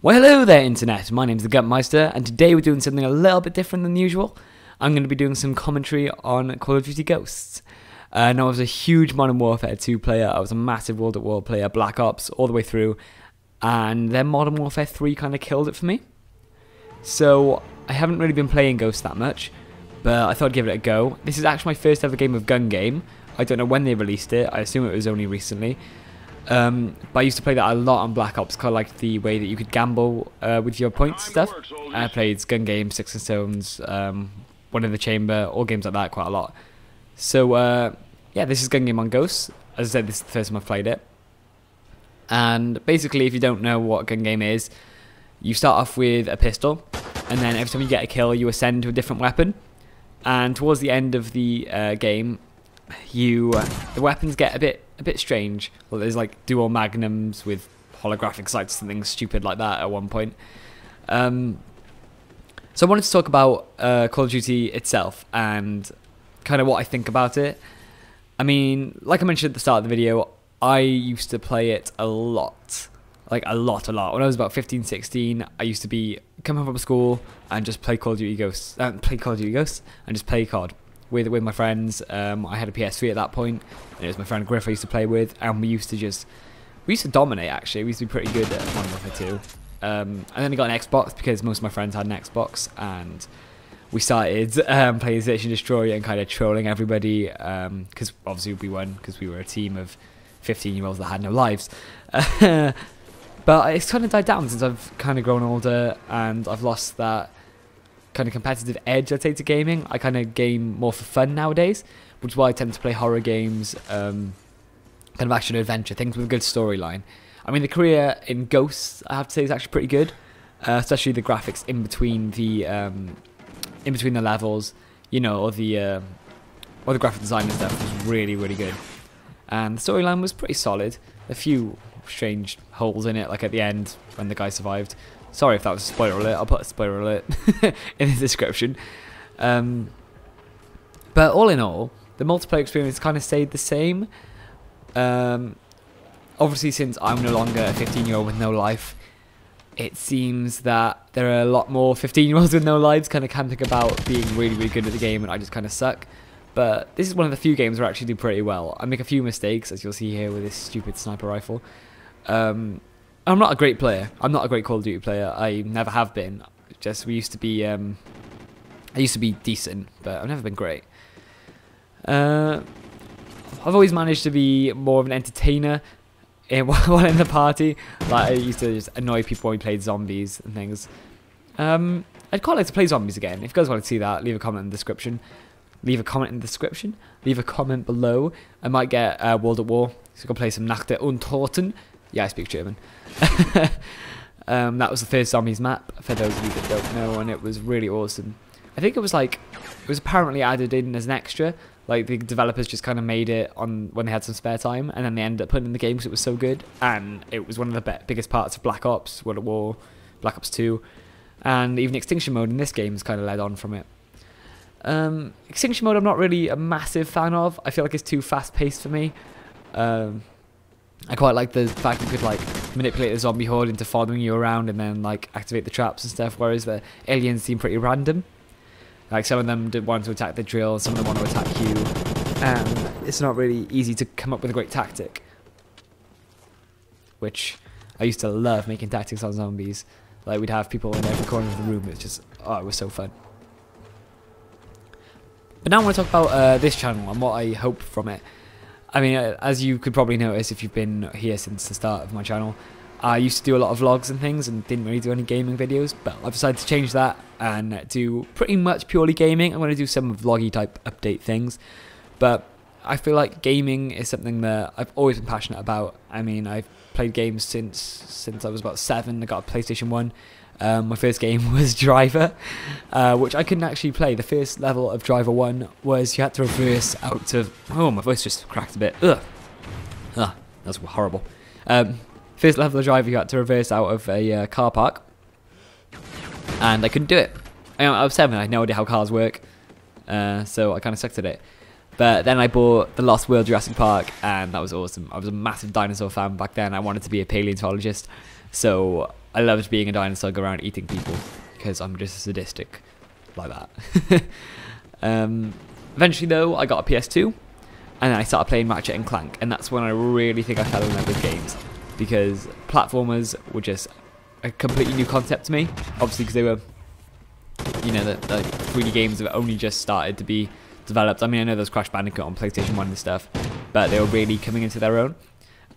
Well, hello there, Internet. My name's the Gupmeister, and today we're doing something a little bit different than usual. I'm going to be doing some commentary on Call of Duty Ghosts. Now, I was a huge Modern Warfare 2 player. I was a massive World at War player, Black Ops, all the way through. And then Modern Warfare 3 kind of killed it for me. So, I haven't really been playing Ghosts that much, but I thought I'd give it a go. This is actually my first ever game of gun game. I don't know when they released it. I assume it was only recently. But I used to play that a lot on Black Ops, kind of like the way that you could gamble with your points and stuff. I played Gun Game, Sticks and Stones, One in the Chamber, all games like that quite a lot. So, yeah, this is Gun Game on Ghosts. As I said, this is the first time I've played it. And basically, if you don't know what Gun Game is, you start off with a pistol, and then every time you get a kill, you ascend to a different weapon. And towards the end of the game, the weapons get a bit strange. Well, there's like dual magnums with holographic sights and things stupid like that at one point. So I wanted to talk about Call of Duty itself and kind of what I think about it. I mean, like I mentioned at the start of the video, I used to play it a lot. Like a lot. When I was about 15, 16, I used to come home from school and just play Call of Duty Ghosts. And just play COD with my friends. I had a PS3 at that point, and it was my friend Griff I used to play with, and we used to dominate. Actually, we used to be pretty good at Modern Warfare 2. And then I got an Xbox because most of my friends had an Xbox, and we started playing Search and Destroy and kind of trolling everybody. Because obviously we won because we were a team of 15-year-olds that had no lives. But it's kind of died down since I've kind of grown older, and I've lost that kind of competitive edge, I'd say, to gaming. I kind of game more for fun nowadays, which is why I tend to play horror games, kind of action adventure, things with a good storyline. I mean, the career in Ghosts, I have to say, is actually pretty good, especially the graphics in between the levels, you know, or the graphic design and stuff was really, really good. And the storyline was pretty solid. A few strange holes in it, like at the end when the guy survived. Sorry if that was a spoiler alert. I'll put a spoiler alert in the description. But all in all, the multiplayer experience kind of stayed the same. Obviously, since I'm no longer a 15-year-old with no life, it seems that there are a lot more 15-year-olds with no lives kind of camping about being really, really good at the game, and I just kind of suck. But this is one of the few games where I actually do pretty well. I make a few mistakes, as you'll see here with this stupid sniper rifle. I'm not a great player. I'm not a great Call of Duty player. I never have been. Just I used to be decent, but I've never been great. I've always managed to be more of an entertainer while in the party. Like I used to just annoy people when we played zombies and things. I'd quite like to play zombies again. If you guys want to see that, leave a comment in the description. Leave a comment below. I might get World at War. So go play some Nacht und Toten. Yeah, I speak German. That was the first Zombies map, for those of you that don't know, and it was really awesome. I think it was apparently added in as an extra. Like, the developers just kind of made it on when they had some spare time, and then they ended up putting it in the game because it was so good. And it was one of the biggest parts of Black Ops, World at War, Black Ops 2, and even Extinction Mode in this game has kind of led on from it. Extinction Mode I'm not really a massive fan of. I feel like it's too fast-paced for me. I quite like the fact you could like manipulate the zombie horde into following you around and then like activate the traps and stuff, whereas the aliens seem pretty random. Like some of them did want to attack the drill, some of them want to attack you, and it's not really easy to come up with a great tactic. Which I used to love, making tactics on zombies. Like we'd have people in every corner of the room. It's just, oh, it was so fun. But now I want to talk about this channel and what I hope from it. I mean, as you could probably notice if you've been here since the start of my channel, I used to do a lot of vlogs and things and didn't really do any gaming videos, but I've decided to change that and do pretty much purely gaming. I'm going to do some vloggy type update things, but I feel like gaming is something that I've always been passionate about. I mean, I've played games since I was about 7. I got a PlayStation 1. My first game was Driver, which I couldn't actually play. The first level of Driver 1 was you had to reverse out of... Oh, my voice just cracked a bit. Ugh. Ah, that's horrible. First level of Driver, you had to reverse out of a car park, and I couldn't do it. I was 7, I had no idea how cars work, so I kind of sucked at it. But then I bought The Lost World Jurassic Park, and that was awesome. I was a massive dinosaur fan back then. I wanted to be a paleontologist, so I loved being a dinosaur, go around eating people, because I'm just sadistic like that. Eventually though, I got a PS2, and then I started playing Ratchet and Clank, and that's when I really think I fell in love with games, because platformers were just a completely new concept to me, obviously because they were, you know, the 3D games have only just started to be developed. I mean, I know there's Crash Bandicoot on PlayStation 1 and stuff, but they were really coming into their own,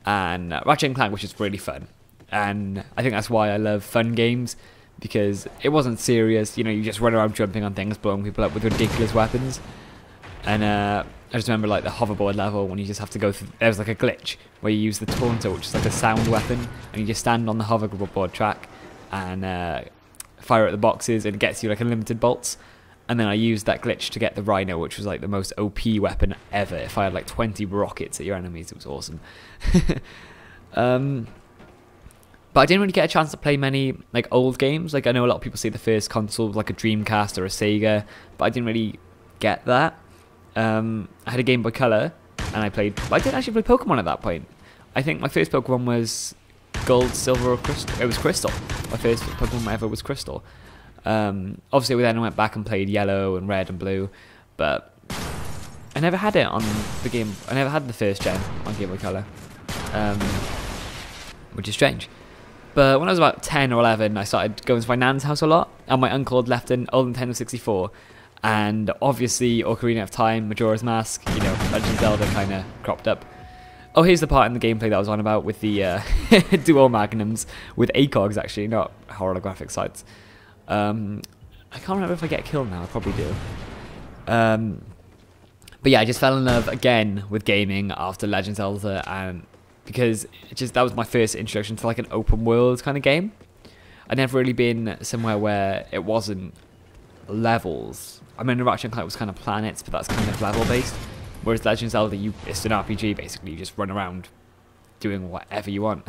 and Ratchet and Clank was just really fun, and I think that's why I love fun games, because it wasn't serious, you know, you just run around jumping on things, blowing people up with ridiculous weapons. And I just remember like the hoverboard level when you just have to go through, there was like a glitch where you use the taunter, which is like a sound weapon, and you just stand on the hoverboard track and fire at the boxes, and it gets you like unlimited bolts. And then I used that glitch to get the Rhino, which was like the most OP weapon ever. It fired like 20 rockets at your enemies. It was awesome. But I didn't really get a chance to play many like old games. Like I know a lot of people say the first console was like a Dreamcast or a Sega, but I didn't really get that. I had a Game Boy Color, and I didn't actually play Pokemon at that point. I think my first Pokemon was Gold, Silver, or Crystal. It was Crystal. My first Pokemon ever was Crystal. Obviously, then I went back and played Yellow and Red and Blue, but I never had it on the game. I never had the first gen on Game Boy Color, which is strange. But when I was about 10 or 11, I started going to my nan's house a lot, and my uncle had left an old Nintendo 64, and obviously Ocarina of Time, Majora's Mask, you know, Legend of Zelda kind of cropped up. Oh, here's the part in the gameplay that I was on about with the dual magnums, with ACOGs actually, not holographic sights. I can't remember if I get killed now, I probably do. But yeah, I just fell in love again with gaming after Legend of Zelda, and because that was my first introduction to like an open world kind of game. I'd never really been somewhere where it wasn't levels. I mean, Ratchet and Clank was kind of planets, but that's kind of level based. Whereas Legend of Zelda, it's an RPG basically. You just run around doing whatever you want.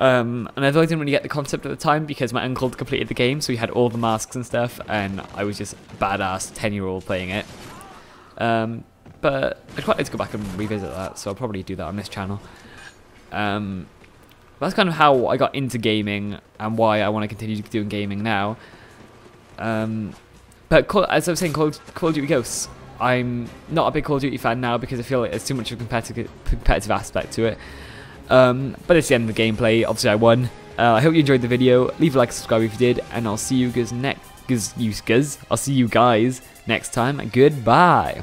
And I thought I didn't really get the concept at the time because my uncle had completed the game, so he had all the masks and stuff, and I was just a badass 10-year-old playing it. But I'd quite like to go back and revisit that, so I'll probably do that on this channel. That's kind of how I got into gaming and why I want to continue doing gaming now. But as I was saying, Call of Duty Ghosts, I'm not a big Call of Duty fan now because I feel like there's too much of a competitive aspect to it. But it's the end of the gameplay. Obviously, I won. I hope you enjoyed the video. Leave a like, subscribe if you did, and I'll see you guys next. I'll see you guys next time. Goodbye.